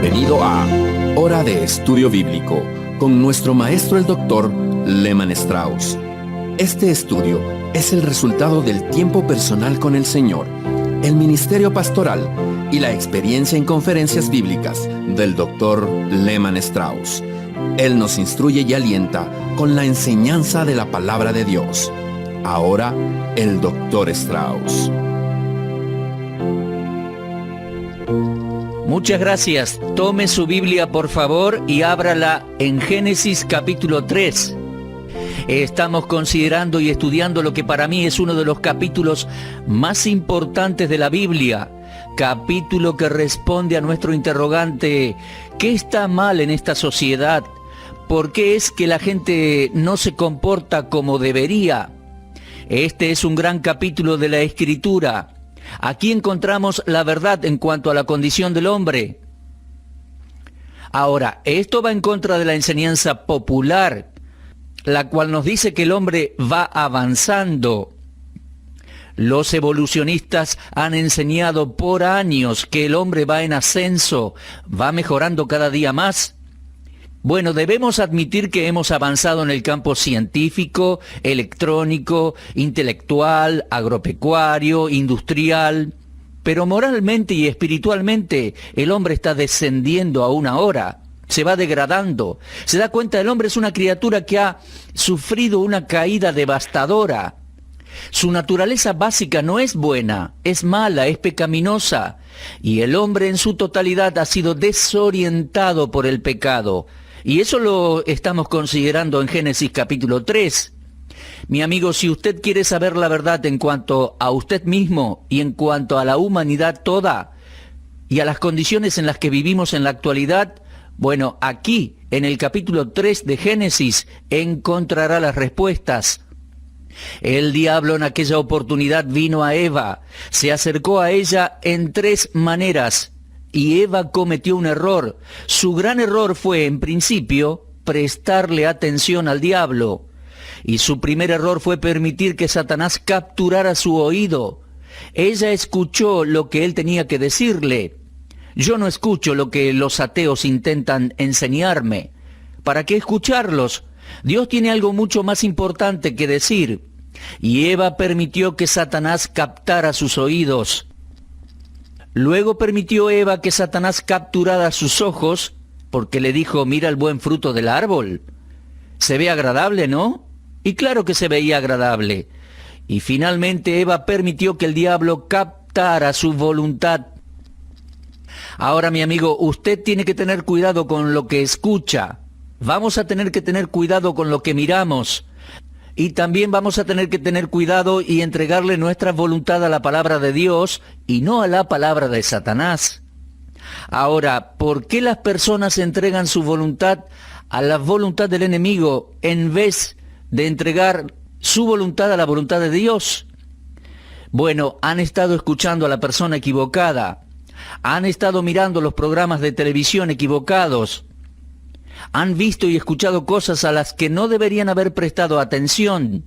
Bienvenido a Hora de Estudio Bíblico con nuestro maestro el Dr. Lehman Strauss. Este estudio es el resultado del tiempo personal con el Señor, el ministerio pastoral y la experiencia en conferencias bíblicas del Dr. Lehman Strauss. Él nos instruye y alienta con la enseñanza de la palabra de Dios. Ahora, el Dr. Strauss. Muchas gracias. Tome su Biblia, por favor, y ábrala en Génesis capítulo 3. Estamos considerando y estudiando lo que para mí es uno de los capítulos más importantes de la Biblia. Capítulo que responde a nuestro interrogante: ¿qué está mal en esta sociedad? ¿Por qué es que la gente no se comporta como debería? Este es un gran capítulo de la Escritura. Aquí encontramos la verdad en cuanto a la condición del hombre. Ahora, esto va en contra de la enseñanza popular, la cual nos dice que el hombre va avanzando. Los evolucionistas han enseñado por años que el hombre va en ascenso, va mejorando cada día más. Bueno, debemos admitir que hemos avanzado en el campo científico, electrónico, intelectual, agropecuario, industrial, pero moralmente y espiritualmente el hombre está descendiendo aún ahora, se va degradando. Se da cuenta, el hombre es una criatura que ha sufrido una caída devastadora. Su naturaleza básica no es buena, es mala, es pecaminosa, y el hombre en su totalidad ha sido desorientado por el pecado. Y eso lo estamos considerando en Génesis capítulo 3. Mi amigo, si usted quiere saber la verdad en cuanto a usted mismo y en cuanto a la humanidad toda y a las condiciones en las que vivimos en la actualidad, bueno, aquí en el capítulo 3 de Génesis encontrará las respuestas. El diablo en aquella oportunidad vino a Eva, se acercó a ella en 3 maneras. Y Eva cometió un error. Su gran error fue, en principio, prestarle atención al diablo. Y su primer error fue permitir que Satanás capturara su oído. Ella escuchó lo que él tenía que decirle. Yo no escucho lo que los ateos intentan enseñarme. ¿Para qué escucharlos? Dios tiene algo mucho más importante que decir. Y Eva permitió que Satanás captara sus oídos. Luego permitió Eva que Satanás capturara sus ojos, porque le dijo: mira el buen fruto del árbol. Se ve agradable, ¿no? Y claro que se veía agradable. Y finalmente Eva permitió que el diablo captara su voluntad. Ahora, mi amigo, usted tiene que tener cuidado con lo que escucha. Vamos a tener que tener cuidado con lo que miramos. Y también vamos a tener que tener cuidado y entregarle nuestra voluntad a la palabra de Dios y no a la palabra de Satanás. Ahora, ¿por qué las personas entregan su voluntad a la voluntad del enemigo en vez de entregar su voluntad a la voluntad de Dios? Bueno, han estado escuchando a la persona equivocada, han estado mirando los programas de televisión equivocados, han visto y escuchado cosas a las que no deberían haber prestado atención.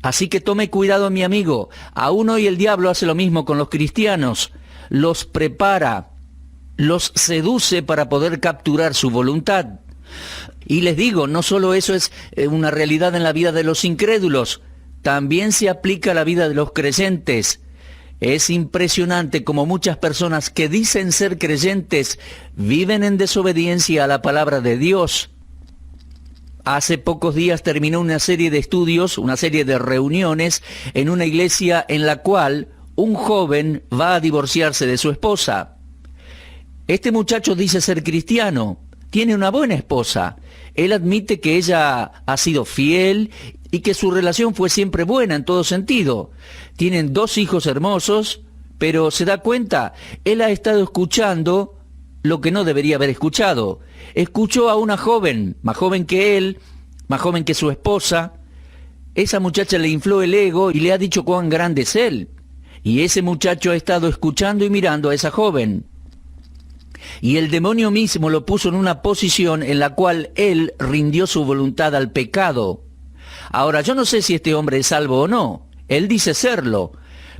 Así que tome cuidado, mi amigo. Aún hoy el diablo hace lo mismo con los cristianos. Los prepara, los seduce para poder capturar su voluntad. Y les digo, no solo eso es una realidad en la vida de los incrédulos, también se aplica a la vida de los creyentes. Es impresionante cómo muchas personas que dicen ser creyentes viven en desobediencia a la palabra de Dios. Hace pocos días terminó una serie de estudios, una serie de reuniones en una iglesia en la cual un joven va a divorciarse de su esposa. Este muchacho dice ser cristiano, tiene una buena esposa. Él admite que ella ha sido fiel y que su relación fue siempre buena en todo sentido. Tienen 2 hijos hermosos, pero se da cuenta, él ha estado escuchando lo que no debería haber escuchado. Escuchó a una joven, más joven que él, más joven que su esposa. Esa muchacha le infló el ego y le ha dicho cuán grande es él. Y ese muchacho ha estado escuchando y mirando a esa joven. Y el demonio mismo lo puso en una posición en la cual él rindió su voluntad al pecado. Ahora, yo no sé si este hombre es salvo o no. Él dice serlo.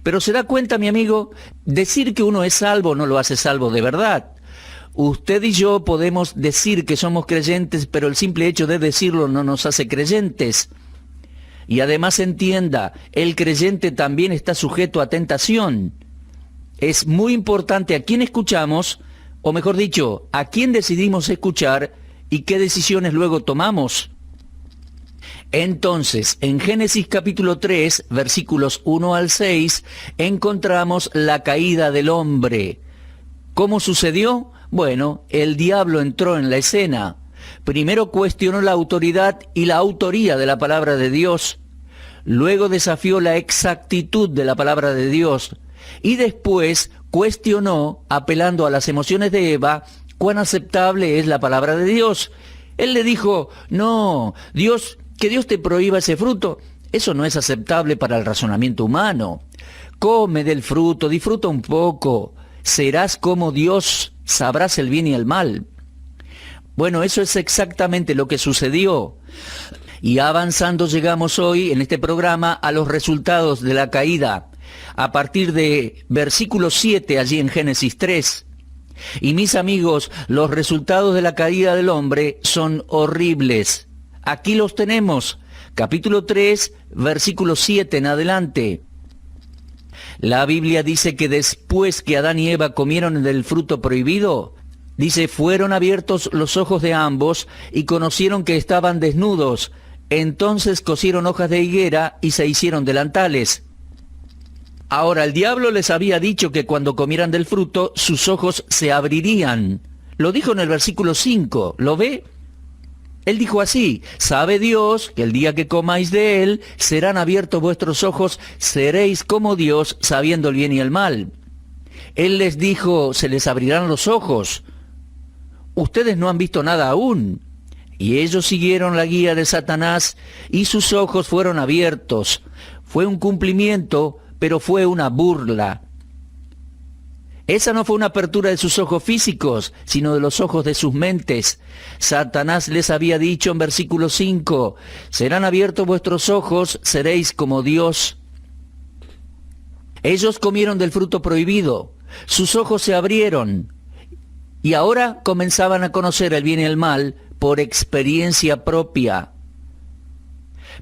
Pero se da cuenta, mi amigo, decir que uno es salvo no lo hace salvo de verdad. Usted y yo podemos decir que somos creyentes, pero el simple hecho de decirlo no nos hace creyentes. Y además entienda, el creyente también está sujeto a tentación. Es muy importante a quién escuchamos, o mejor dicho, a quién decidimos escuchar y qué decisiones luego tomamos. Entonces, en Génesis capítulo 3, versículos 1 al 6, encontramos la caída del hombre. ¿Cómo sucedió? Bueno, el diablo entró en la escena. Primero cuestionó la autoridad y la autoría de la palabra de Dios. Luego desafió la exactitud de la palabra de Dios. Y después cuestionó, apelando a las emociones de Eva, cuán aceptable es la palabra de Dios. Él le dijo, no, que Dios te prohíba ese fruto, eso no es aceptable para el razonamiento humano. Come del fruto, disfruta un poco, serás como Dios, sabrás el bien y el mal. Bueno, eso es exactamente lo que sucedió. Y avanzando llegamos hoy en este programa a los resultados de la caída, a partir de versículo 7 allí en Génesis 3. Y mis amigos, los resultados de la caída del hombre son horribles. Aquí los tenemos, capítulo 3, versículo 7 en adelante. La Biblia dice que después que Adán y Eva comieron del fruto prohibido, dice, fueron abiertos los ojos de ambos y conocieron que estaban desnudos. Entonces cosieron hojas de higuera y se hicieron delantales. Ahora, el diablo les había dicho que cuando comieran del fruto, sus ojos se abrirían. Lo dijo en el versículo 5, ¿lo ve? Él dijo así, sabe Dios que el día que comáis de él, serán abiertos vuestros ojos, seréis como Dios, sabiendo el bien y el mal. Él les dijo, se les abrirán los ojos. Ustedes no han visto nada aún. Y ellos siguieron la guía de Satanás y sus ojos fueron abiertos. Fue un cumplimiento, pero fue una burla. Esa no fue una apertura de sus ojos físicos, sino de los ojos de sus mentes. Satanás les había dicho en versículo 5, serán abiertos vuestros ojos, seréis como Dios. Ellos comieron del fruto prohibido, sus ojos se abrieron, y ahora comenzaban a conocer el bien y el mal por experiencia propia.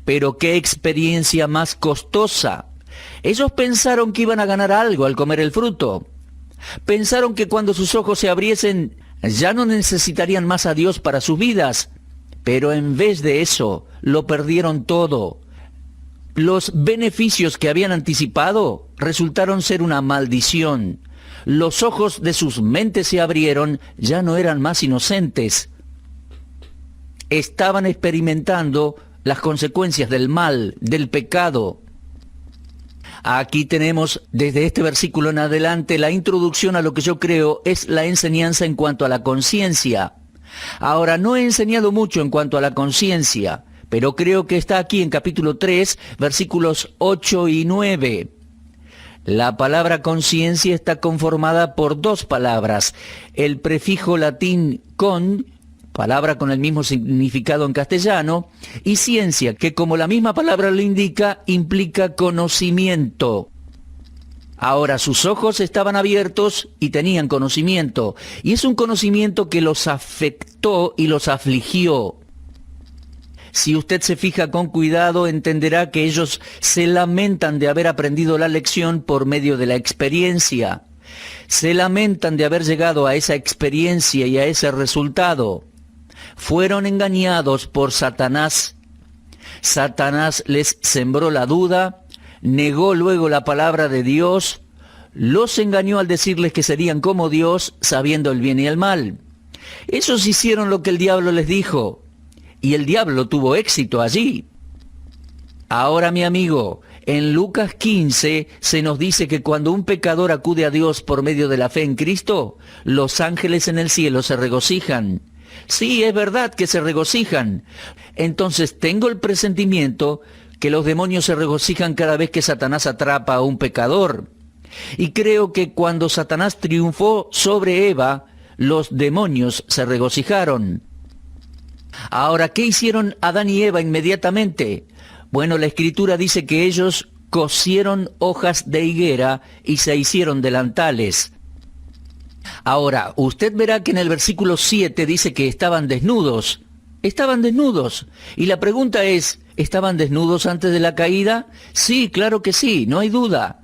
Pero qué experiencia más costosa. Ellos pensaron que iban a ganar algo al comer el fruto. Pensaron que cuando sus ojos se abriesen ya no necesitarían más a Dios para sus vidas, pero en vez de eso lo perdieron todo. Los beneficios que habían anticipado resultaron ser una maldición. Los ojos de sus mentes se abrieron, ya no eran más inocentes. Estaban experimentando las consecuencias del mal, del pecado. Aquí tenemos desde este versículo en adelante la introducción a lo que yo creo es la enseñanza en cuanto a la conciencia. Ahora, no he enseñado mucho en cuanto a la conciencia, pero creo que está aquí en capítulo 3, versículos 8 y 9. La palabra conciencia está conformada por dos palabras. El prefijo latín con, palabra con el mismo significado en castellano, y ciencia, que como la misma palabra lo indica, implica conocimiento. Ahora, sus ojos estaban abiertos y tenían conocimiento, y es un conocimiento que los afectó y los afligió. Si usted se fija con cuidado, entenderá que ellos se lamentan de haber aprendido la lección por medio de la experiencia. Se lamentan de haber llegado a esa experiencia y a ese resultado. Fueron engañados por Satanás. Satanás les sembró la duda, negó luego la palabra de Dios, los engañó al decirles que serían como Dios, sabiendo el bien y el mal. Ellos hicieron lo que el diablo les dijo, y el diablo tuvo éxito allí. Ahora, mi amigo, en Lucas 15 se nos dice que cuando un pecador acude a Dios por medio de la fe en Cristo, los ángeles en el cielo se regocijan. Sí, es verdad que se regocijan. Entonces tengo el presentimiento que los demonios se regocijan cada vez que Satanás atrapa a un pecador. Y creo que cuando Satanás triunfó sobre Eva, los demonios se regocijaron. Ahora, ¿qué hicieron Adán y Eva inmediatamente? Bueno, la Escritura dice que ellos cosieron hojas de higuera y se hicieron delantales. Ahora, usted verá que en el versículo 7 dice que estaban desnudos. Estaban desnudos. Y la pregunta es, ¿estaban desnudos antes de la caída? Sí, claro que sí, no hay duda.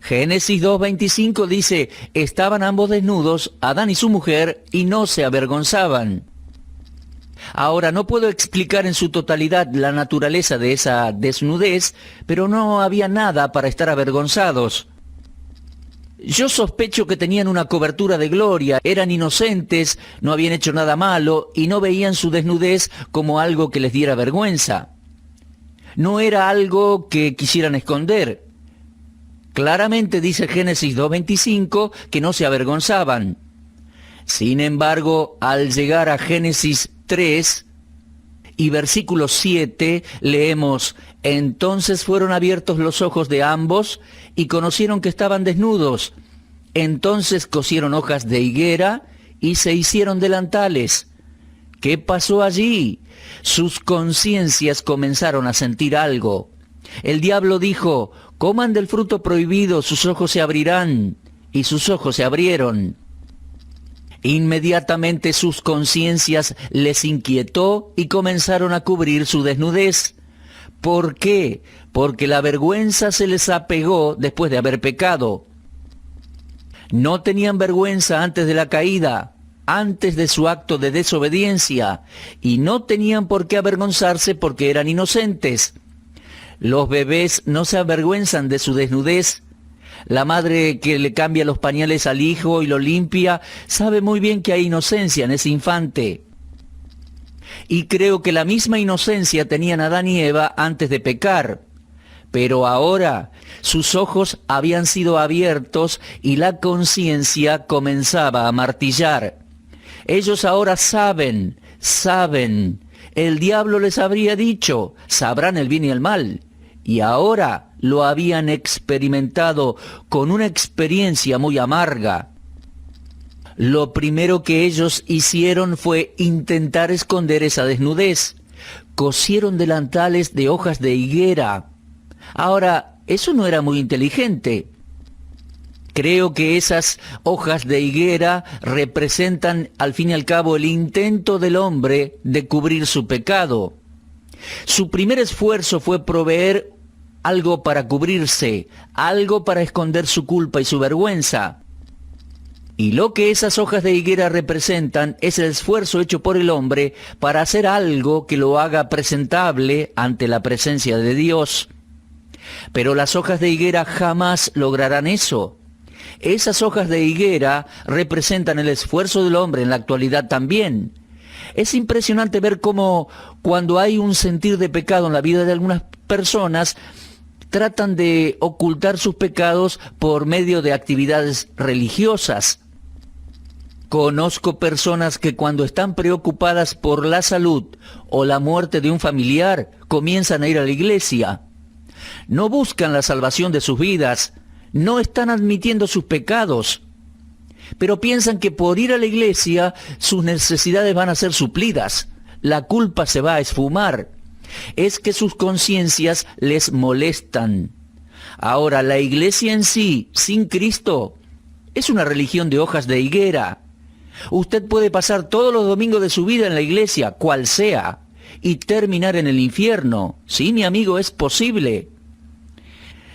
Génesis 2:25 dice, estaban ambos desnudos, Adán y su mujer, y no se avergonzaban. Ahora, no puedo explicar en su totalidad la naturaleza de esa desnudez, pero no había nada para estar avergonzados. Yo sospecho que tenían una cobertura de gloria, eran inocentes, no habían hecho nada malo y no veían su desnudez como algo que les diera vergüenza. No era algo que quisieran esconder. Claramente dice Génesis 2:25 que no se avergonzaban. Sin embargo, al llegar a Génesis 3 y versículo 7 leemos, entonces fueron abiertos los ojos de ambos y conocieron que estaban desnudos. Entonces cosieron hojas de higuera y se hicieron delantales. ¿Qué pasó allí? Sus conciencias comenzaron a sentir algo. El diablo dijo, coman del fruto prohibido, sus ojos se abrirán. Y sus ojos se abrieron. Inmediatamente sus conciencias les inquietó y comenzaron a cubrir su desnudez. ¿Por qué? Porque la vergüenza se les apegó después de haber pecado. No tenían vergüenza antes de la caída, antes de su acto de desobediencia, y no tenían por qué avergonzarse porque eran inocentes. Los bebés no se avergüenzan de su desnudez. La madre que le cambia los pañales al hijo y lo limpia, sabe muy bien que hay inocencia en ese infante. Y creo que la misma inocencia tenían Adán y Eva antes de pecar. Pero ahora sus ojos habían sido abiertos y la conciencia comenzaba a martillar. Ellos ahora saben. El diablo les habría dicho, sabrán el bien y el mal. Y ahora lo habían experimentado con una experiencia muy amarga. Lo primero que ellos hicieron fue intentar esconder esa desnudez. Cosieron delantales de hojas de higuera. Ahora, eso no era muy inteligente. Creo que esas hojas de higuera representan al fin y al cabo el intento del hombre de cubrir su pecado. Su primer esfuerzo fue proveer algo para cubrirse, algo para esconder su culpa y su vergüenza. Y lo que esas hojas de higuera representan es el esfuerzo hecho por el hombre para hacer algo que lo haga presentable ante la presencia de Dios. Pero las hojas de higuera jamás lograrán eso. Esas hojas de higuera representan el esfuerzo del hombre en la actualidad también. Es impresionante ver cómo cuando hay un sentir de pecado en la vida de algunas personas, tratan de ocultar sus pecados por medio de actividades religiosas. Conozco personas que cuando están preocupadas por la salud o la muerte de un familiar, comienzan a ir a la iglesia. No buscan la salvación de sus vidas, no están admitiendo sus pecados, pero piensan que por ir a la iglesia sus necesidades van a ser suplidas, la culpa se va a esfumar. Es que sus conciencias les molestan. Ahora, la iglesia en sí, sin Cristo, es una religión de hojas de higuera. Usted puede pasar todos los domingos de su vida en la iglesia, cual sea, y terminar en el infierno. Sí, mi amigo, es posible.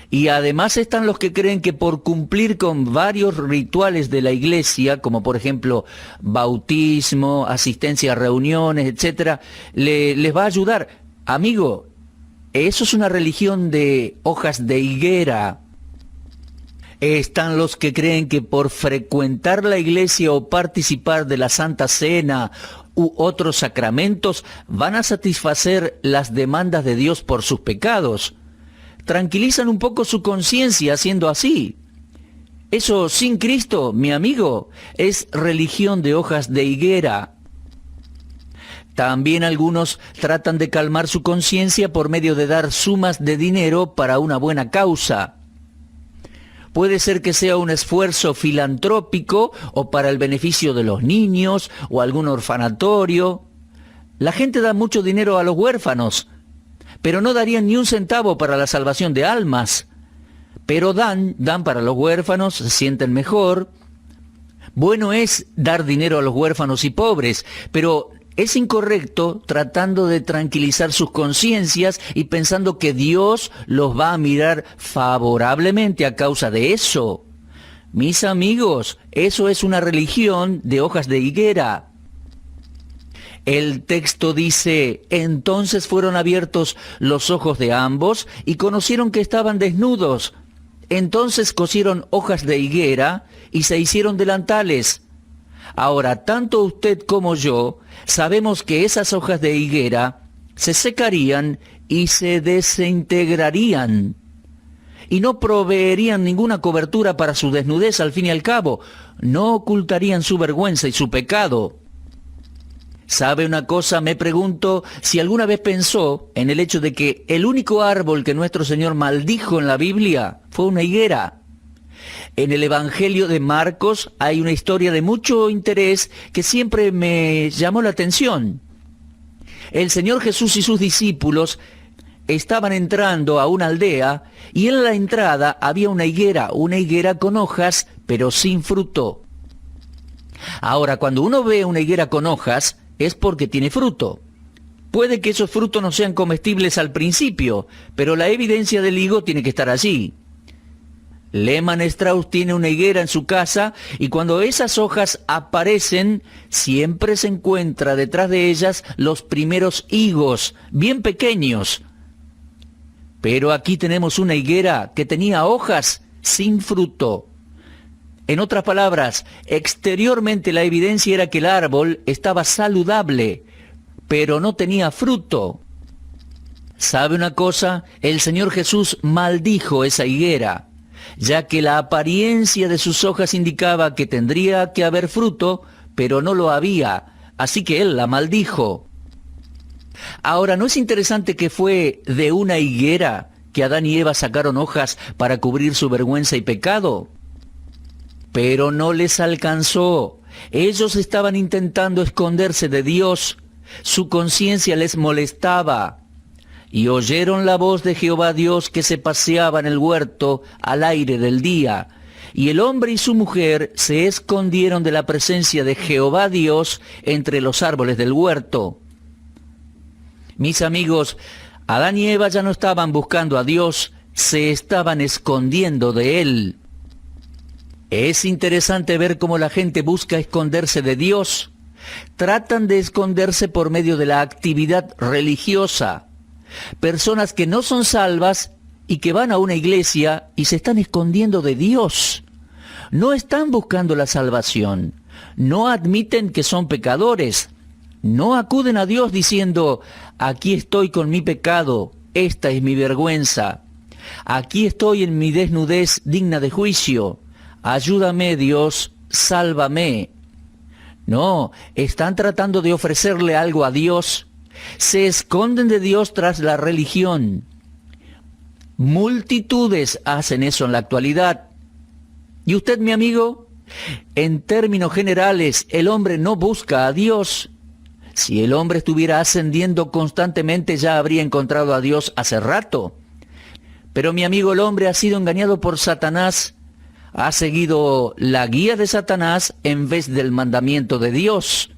Y además están los que creen que por cumplir con varios rituales de la iglesia, como por ejemplo bautismo, asistencia a reuniones, etc., les va a ayudar. Amigo, eso es una religión de hojas de higuera. Están los que creen que por frecuentar la iglesia o participar de la Santa Cena u otros sacramentos van a satisfacer las demandas de Dios por sus pecados. Tranquilizan un poco su conciencia haciendo así. Eso sin Cristo, mi amigo, es religión de hojas de higuera. También algunos tratan de calmar su conciencia por medio de dar sumas de dinero para una buena causa. Puede ser que sea un esfuerzo filantrópico o para el beneficio de los niños o algún orfanatorio. La gente da mucho dinero a los huérfanos, pero no darían ni un centavo para la salvación de almas. Pero dan para los huérfanos, se sienten mejor. Bueno es dar dinero a los huérfanos y pobres, pero es incorrecto tratando de tranquilizar sus conciencias y pensando que Dios los va a mirar favorablemente a causa de eso. Mis amigos, eso es una religión de hojas de higuera. El texto dice, entonces fueron abiertos los ojos de ambos y conocieron que estaban desnudos. Entonces cosieron hojas de higuera y se hicieron delantales. Ahora, tanto usted como yo sabemos que esas hojas de higuera se secarían y se desintegrarían, y no proveerían ninguna cobertura para su desnudez al fin y al cabo, no ocultarían su vergüenza y su pecado. ¿Sabe una cosa? Me pregunto si alguna vez pensó en el hecho de que el único árbol que nuestro Señor maldijo en la Biblia fue una higuera. En el Evangelio de Marcos hay una historia de mucho interés que siempre me llamó la atención. El Señor Jesús y sus discípulos estaban entrando a una aldea y en la entrada había una higuera con hojas, pero sin fruto. Ahora, cuando uno ve una higuera con hojas, es porque tiene fruto. Puede que esos frutos no sean comestibles al principio, pero la evidencia del higo tiene que estar allí. Lehmann Strauss tiene una higuera en su casa y cuando esas hojas aparecen, siempre se encuentra detrás de ellas los primeros higos, bien pequeños. Pero aquí tenemos una higuera que tenía hojas sin fruto. En otras palabras, exteriormente la evidencia era que el árbol estaba saludable, pero no tenía fruto. ¿Sabe una cosa? El Señor Jesús maldijo esa higuera, ya que la apariencia de sus hojas indicaba que tendría que haber fruto, pero no lo había, así que Él la maldijo. Ahora, ¿no es interesante que fue de una higuera que Adán y Eva sacaron hojas para cubrir su vergüenza y pecado? Pero no les alcanzó. Ellos estaban intentando esconderse de Dios. Su conciencia les molestaba. Y oyeron la voz de Jehová Dios que se paseaba en el huerto al aire del día. Y el hombre y su mujer se escondieron de la presencia de Jehová Dios entre los árboles del huerto. Mis amigos, Adán y Eva ya no estaban buscando a Dios, se estaban escondiendo de Él. Es interesante ver cómo la gente busca esconderse de Dios. Tratan de esconderse por medio de la actividad religiosa. Personas que no son salvas y que van a una iglesia y se están escondiendo de Dios. No están buscando la salvación. No admiten que son pecadores. No acuden a Dios diciendo, aquí estoy con mi pecado, esta es mi vergüenza. Aquí estoy en mi desnudez digna de juicio. Ayúdame, Dios, sálvame. No, están tratando de ofrecerle algo a Dios. Se esconden de Dios tras la religión. Multitudes hacen eso en la actualidad. ¿Y usted, mi amigo? En términos generales, el hombre no busca a Dios. Si el hombre estuviera ascendiendo constantemente, ya habría encontrado a Dios hace rato. Pero, mi amigo, el hombre ha sido engañado por Satanás. Ha seguido la guía de Satanás en vez del mandamiento de Dios.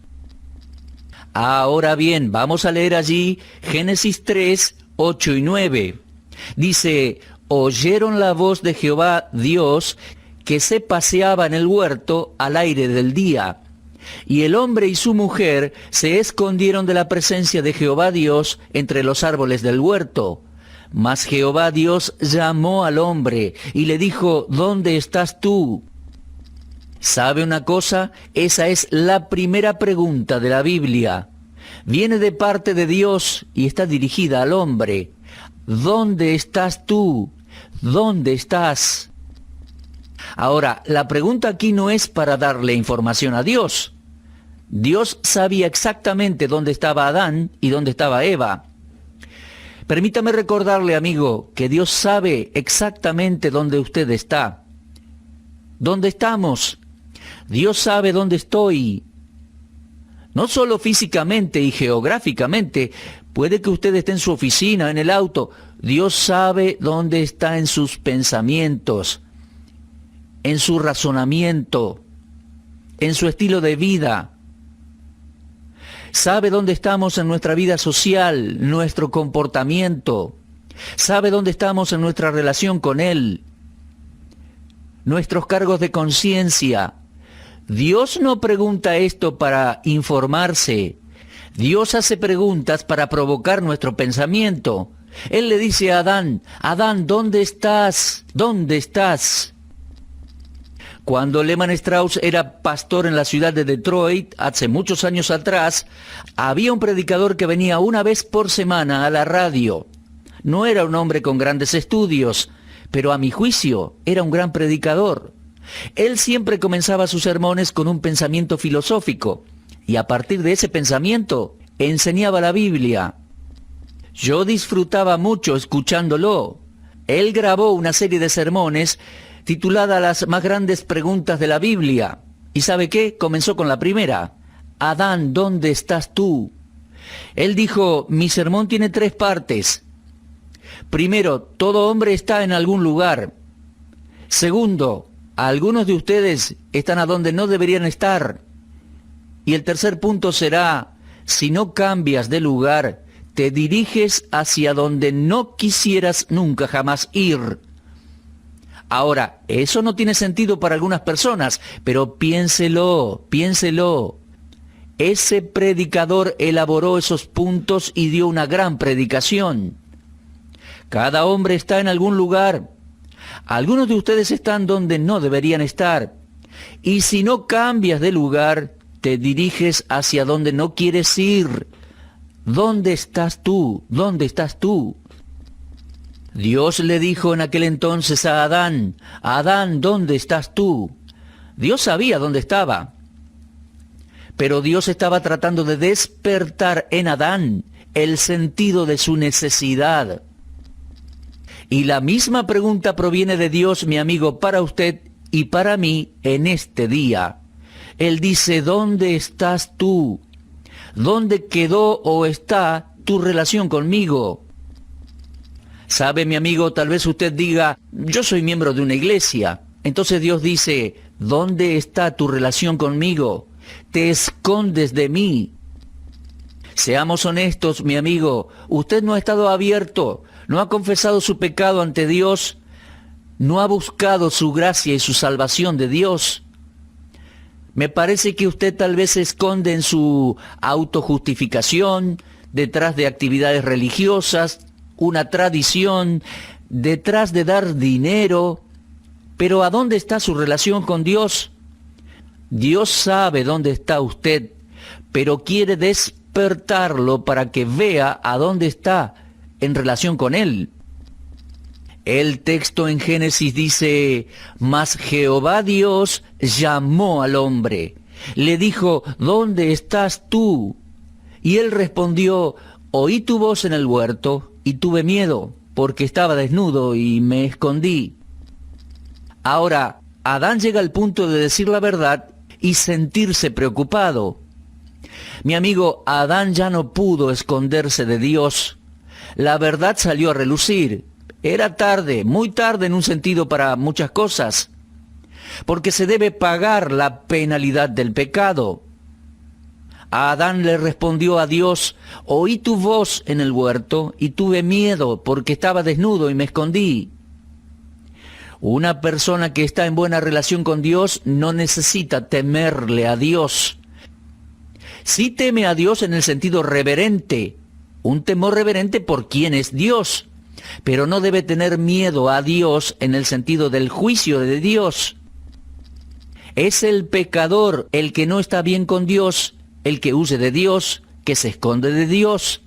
Ahora bien, vamos a leer allí Génesis 3, 8 y 9. Dice, oyeron la voz de Jehová Dios que se paseaba en el huerto al aire del día. Y el hombre y su mujer se escondieron de la presencia de Jehová Dios entre los árboles del huerto. Mas Jehová Dios llamó al hombre y le dijo, ¿dónde estás tú? ¿Sabe una cosa? Esa es la primera pregunta de la Biblia. Viene de parte de Dios y está dirigida al hombre. ¿Dónde estás tú? ¿Dónde estás? Ahora, la pregunta aquí no es para darle información a Dios. Dios sabía exactamente dónde estaba Adán y dónde estaba Eva. Permítame recordarle, amigo, que Dios sabe exactamente dónde usted está. ¿Dónde estamos? Dios sabe dónde estoy. No solo físicamente y geográficamente. Puede que usted esté en su oficina, en el auto. Dios sabe dónde está en sus pensamientos, en su razonamiento. en su estilo de vida. Sabe dónde estamos en nuestra vida social, nuestro comportamiento. Sabe dónde estamos en nuestra relación con Él, nuestros cargos de conciencia. Dios no pregunta esto para informarse. Dios hace preguntas para provocar nuestro pensamiento. Él le dice a Adán, Adán, ¿dónde estás? ¿Dónde estás? Cuando Lehman Strauss era pastor en la ciudad de Detroit, hace muchos años atrás, había un predicador que venía una vez por semana a la radio. No era un hombre con grandes estudios, pero a mi juicio era un gran predicador. Él siempre comenzaba sus sermones con un pensamiento filosófico, y a partir de ese pensamiento enseñaba la Biblia. Yo disfrutaba mucho escuchándolo. Él grabó una serie de sermones titulada Las más grandes preguntas de la Biblia. ¿Y sabe qué? Comenzó con la primera. Adán, ¿dónde estás tú? Él dijo, mi sermón tiene 3 partes. Primero, todo hombre está en algún lugar. Segundo, algunos de ustedes están a donde no deberían estar. Y el tercer punto será, si no cambias de lugar, te diriges hacia donde no quisieras nunca jamás ir. Ahora, eso no tiene sentido para algunas personas, pero piénselo. Ese predicador elaboró esos puntos y dio una gran predicación. Cada hombre está en algún lugar. Algunos de ustedes están donde no deberían estar. Y si no cambias de lugar, te diriges hacia donde no quieres ir. ¿Dónde estás tú? ¿Dónde estás tú? Dios le dijo en aquel entonces a Adán, Adán, ¿dónde estás tú? Dios sabía dónde estaba. Pero Dios estaba tratando de despertar en Adán el sentido de su necesidad. Y la misma pregunta proviene de Dios, mi amigo, para usted y para mí en este día. Él dice, ¿dónde estás tú? ¿Dónde quedó o está tu relación conmigo? ¿Sabe, mi amigo? Tal vez usted diga, yo soy miembro de una iglesia. Entonces Dios dice, ¿dónde está tu relación conmigo? Te escondes de mí. Seamos honestos, mi amigo, usted no ha estado abierto, no ha confesado su pecado ante Dios, no ha buscado su gracia y su salvación de Dios. Me parece que usted tal vez se esconde en su autojustificación, detrás de actividades religiosas, una tradición, detrás de dar dinero. Pero ¿a dónde está su relación con Dios? Dios sabe dónde está usted, pero quiere despertarlo para que vea a dónde está en relación con Él. El texto en Génesis dice, mas Jehová Dios llamó al hombre. Le dijo, ¿dónde estás tú? Y él respondió, oí tu voz en el huerto y tuve miedo, porque estaba desnudo y me escondí. Ahora, Adán llega al punto de decir la verdad y sentirse preocupado. Mi amigo, Adán ya no pudo esconderse de Dios. La verdad salió a relucir. Era tarde, muy tarde en un sentido para muchas cosas, porque se debe pagar la penalidad del pecado. Adán le respondió a Dios, oí tu voz en el huerto y tuve miedo porque estaba desnudo y me escondí. Una persona que está en buena relación con Dios no necesita temerle a Dios. Sí teme a Dios en el sentido reverente, un temor reverente por quién es Dios, pero no debe tener miedo a Dios en el sentido del juicio de Dios. Es el pecador el que no está bien con Dios, el que huye de Dios, que se esconde de Dios.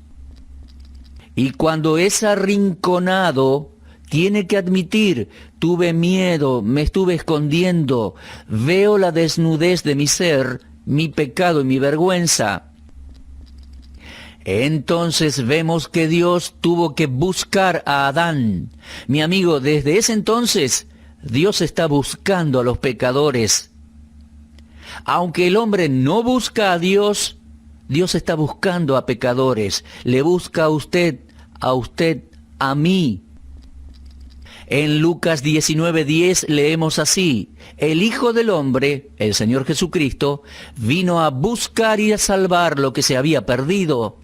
Y cuando es arrinconado, tiene que admitir, tuve miedo, me estuve escondiendo, veo la desnudez de mi ser, mi pecado y mi vergüenza. Entonces vemos que Dios tuvo que buscar a Adán. Mi amigo, desde ese entonces, Dios está buscando a los pecadores. Aunque el hombre no busca a Dios, Dios está buscando a pecadores. Le busca a usted, a mí. En Lucas 19:10 leemos así: el Hijo del Hombre, el Señor Jesucristo, vino a buscar y a salvar lo que se había perdido.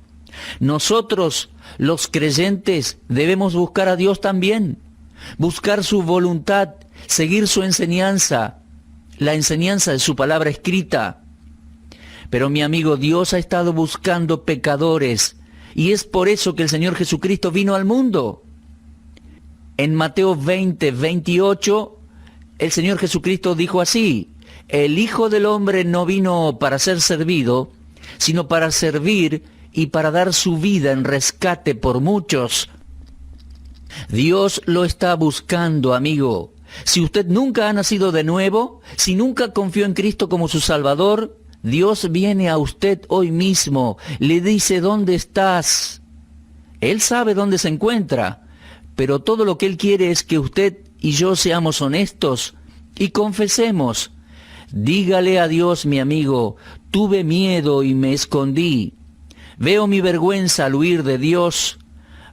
Nosotros, los creyentes, debemos buscar a Dios también, buscar su voluntad, seguir su enseñanza, la enseñanza de su palabra escrita. Pero mi amigo, Dios ha estado buscando pecadores, y es por eso que el Señor Jesucristo vino al mundo. En Mateo 20:28, el Señor Jesucristo dijo así: el Hijo del Hombre no vino para ser servido, sino para servir y para dar su vida en rescate por muchos. Dios lo está buscando, amigo. Si usted nunca ha nacido de nuevo, si nunca confió en Cristo como su Salvador, Dios viene a usted hoy mismo, le dice: ¿dónde estás? Él sabe dónde se encuentra, pero todo lo que Él quiere es que usted y yo seamos honestos y confesemos. Dígale a Dios: mi amigo, tuve miedo y me escondí. Veo mi vergüenza al huir de Dios.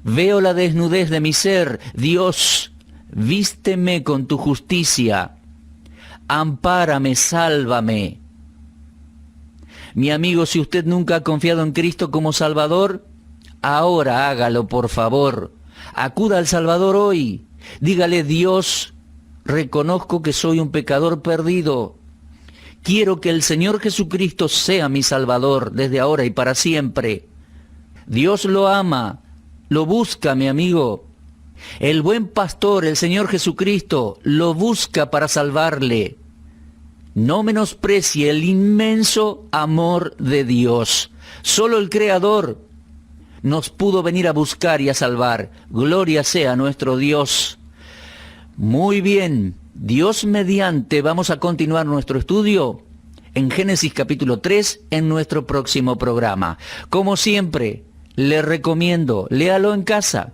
Veo la desnudez de mi ser. Dios, vísteme con tu justicia. Ampárame, sálvame. Mi amigo, si usted nunca ha confiado en Cristo como Salvador, ahora hágalo, por favor. Acuda al Salvador hoy. Dígale: Dios, reconozco que soy un pecador perdido. Quiero que el Señor Jesucristo sea mi Salvador desde ahora y para siempre. Dios lo ama, lo busca, mi amigo. El buen pastor, el Señor Jesucristo, lo busca para salvarle. No menosprecie el inmenso amor de Dios. Solo el Creador nos pudo venir a buscar y a salvar. Gloria sea a nuestro Dios. Muy bien, Dios mediante, vamos a continuar nuestro estudio en Génesis capítulo 3 en nuestro próximo programa. Como siempre, le recomiendo, léalo en casa,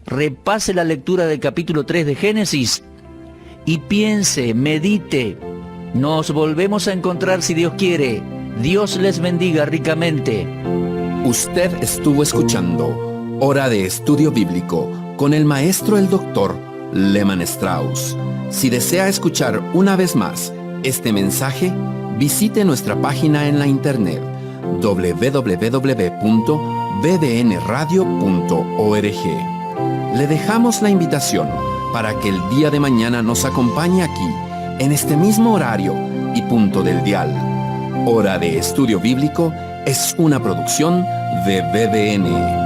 repase la lectura del capítulo 3 de Génesis y piense, medite. Nos volvemos a encontrar si Dios quiere. Dios les bendiga ricamente. Usted estuvo escuchando Hora de Estudio Bíblico con el maestro el doctor Lehmann Strauss. Si desea escuchar una vez más este mensaje, visite nuestra página en la internet www.bbnradio.org. Le dejamos la invitación para que el día de mañana nos acompañe aquí, en este mismo horario y punto del dial. Hora de Estudio Bíblico es una producción de BBN.